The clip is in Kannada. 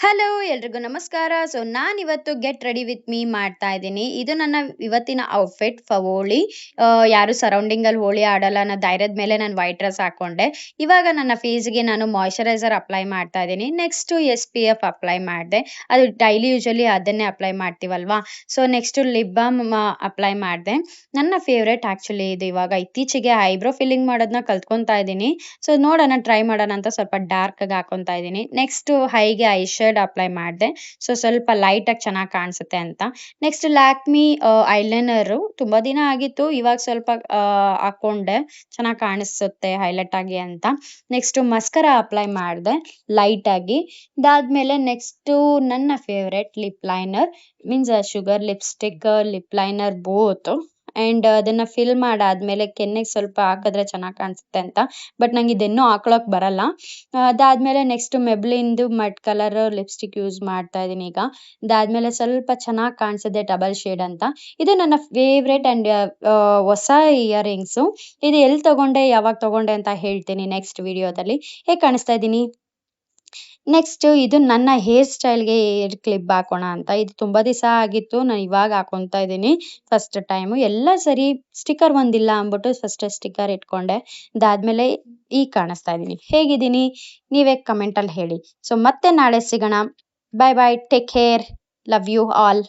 ಹಲೋ ಎಲ್ರಿಗೂ ನಮಸ್ಕಾರ. ನಾನಿವತ್ತು ಗೆಟ್ ರೆಡಿ ವಿತ್ ಮೀ ಮಾಡ್ತಾ ಇದ್ದೀನಿ. ಇದು ನನ್ನ ಇವತ್ತಿನ ಔಟ್‌ಫಿಟ್ ಫಾರ್ ಹೋಳಿ. ಯಾರು ಸರೌಂಡಿಂಗಲ್ಲಿ ಹೋಳಿ ಆಡಲ್ಲ ಅನ್ನೋ ಧೈರ್ಯದ ಮೇಲೆ ನಾನು ವೈಟ್ ಡ್ರೆಸ್ ಹಾಕೊಂಡೆ. ಇವಾಗ ನನ್ನ ಫೇಸ್‌ಗೆ ನಾನು ಮಾಯಿಶ್ಚರೈಸರ್ ಅಪ್ಲೈ ಮಾಡ್ತಾ ಇದ್ದೀನಿ. ನೆಕ್ಸ್ಟು SPF ಅಪ್ಲೈ ಮಾಡಿದೆ. ಅದು ಡೈಲಿ ಯೂಶುವಲಿ ಅದನ್ನೇ ಅಪ್ಲೈ ಮಾಡ್ತೀವಲ್ವಾ? ನೆಕ್ಸ್ಟು ಲಿಪ್ ಬಾಮ್ ಅಪ್ಲೈ ಮಾಡಿದೆ. ನನ್ನ ಫೇವ್ರೆಟ್ ಆಕ್ಚುಲಿ ಇದು. ಇವಾಗ ಇತ್ತೀಚೆಗೆ ಐಬ್ರೋ ಫಿಲ್ಲಿಂಗ್ ಮಾಡೋದನ್ನ ಕಲ್ತ್ಕೊಂತಾ ಇದ್ದೀನಿ. ನೋಡೋಣ, ಟ್ರೈ ಮಾಡೋಣ ಅಂತ ಸ್ವಲ್ಪ ಡಾರ್ಕಾಗಿ ಹಾಕೊಂತಾ ಇದ್ದೀನಿ. ನೆಕ್ಸ್ಟು ಹೈಗೆ ಐ ಶೇಡ್ ಅಪ್ಲೈ ಮಾಡಿದೆ. ಸ್ವಲ್ಪ ಲೈಟಾಗಿ ಚೆನ್ನಾಗಿ ಕಾಣಿಸುತ್ತೆ ಅಂತ. ನೆಕ್ಸ್ಟ್ ಲ್ಯಾಕ್ಮಿ ಐಲೈನರು ತುಂಬಾ ದಿನ ಆಗಿತ್ತು. ಇವಾಗ ಸ್ವಲ್ಪ ಹಾಕೊಂಡೆ. ಚೆನ್ನಾಗಿ ಕಾಣಿಸುತ್ತೆ ಹೈಲೈಟ್ ಆಗಿ ಅಂತ. ನೆಕ್ಸ್ಟ್ ಮಸ್ಕರಾ ಅಪ್ಲೈ ಮಾಡಿದೆ ಲೈಟಾಗಿ. ಇದಾದ್ಮೇಲೆ ನೆಕ್ಸ್ಟು ನನ್ನ favourite lip liner means sugar lipstick, lip liner both. ಅದನ್ನ ಫಿಲ್ ಮಾಡಾದ್ಮೇಲೆ ಕೆನ್ನೆಗೆ ಸ್ವಲ್ಪ ಹಾಕಿದ್ರೆ ಚೆನ್ನಾಗಿ ಕಾಣಿಸುತ್ತೆ ಅಂತ. ಬಟ್ ನಂಗೆ ಇದನ್ನೂ ಹಾಕೊಳಕ್ ಬರಲ್ಲ. ಅದಾದ್ಮೇಲೆ ನೆಕ್ಸ್ಟ್ ಮೆಬ್ಲಿನ್‌ದು ಮಡ್ ಕಲರ್ ಲಿಪ್‌ಸ್ಟಿಕ್ ಯೂಸ್ ಮಾಡ್ತಾ ಇದೀನಿ ಈಗ. ಇದಾದ್ಮೇಲೆ ಸ್ವಲ್ಪ ಚೆನ್ನಾಗಿ ಕಾಣಿಸಿದೆ ಡಬಲ್ ಶೇಡ್ ಅಂತ. ಇದು ನನ್ನ ಫೇವ್ರೆಟ್ ಹೊಸ ಇಯರಿಂಗ್ಸು. ಇದು ಎಲ್ಲಿ ತಗೊಂಡೆ, ಯಾವಾಗ ತಗೊಂಡೆ ಅಂತ ಹೇಳ್ತೀನಿ ನೆಕ್ಸ್ಟ್ ವಿಡಿಯೋದಲ್ಲಿ. ಹೇಗೆ ಕಾಣಿಸ್ತಾ ಇದ್ದೀನಿ? ನೆಕ್ಸ್ಟ್ ಇದು ನನ್ನ ಹೇರ್ ಸ್ಟೈಲ್‌ಗೆ ಏರ್ ಕ್ಲಿಪ್ ಹಾಕೋಣ ಅಂತ. ಇದು ತುಂಬಾ ದಿವಸ ಆಗಿತ್ತು. ನಾನು ಇವಾಗ ಹಾಕೊಂತಾ ಇದ್ದೀನಿ ಫಸ್ಟ್ ಟೈಮು. ಎಲ್ಲ ಸರಿ, ಸ್ಟಿಕ್ಕರ್ ಒಂದಿಲ್ಲ ಅಂದ್ಬಿಟ್ಟು ಫಸ್ಟ್ ಸ್ಟಿಕ್ಕರ್ ಇಟ್ಕೊಂಡೆ. ಇದಾದ್ಮೇಲೆ ಈಗ ಕಾಣಿಸ್ತಾ ಇದ್ದೀನಿ. ಹೇಗಿದ್ದೀನಿ? ನೀವೇ ಕಮೆಂಟಲ್ಲಿ ಹೇಳಿ. ಮತ್ತೆ ನಾಳೆ ಸಿಗೋಣ. Bye bye. Take care. Love you all.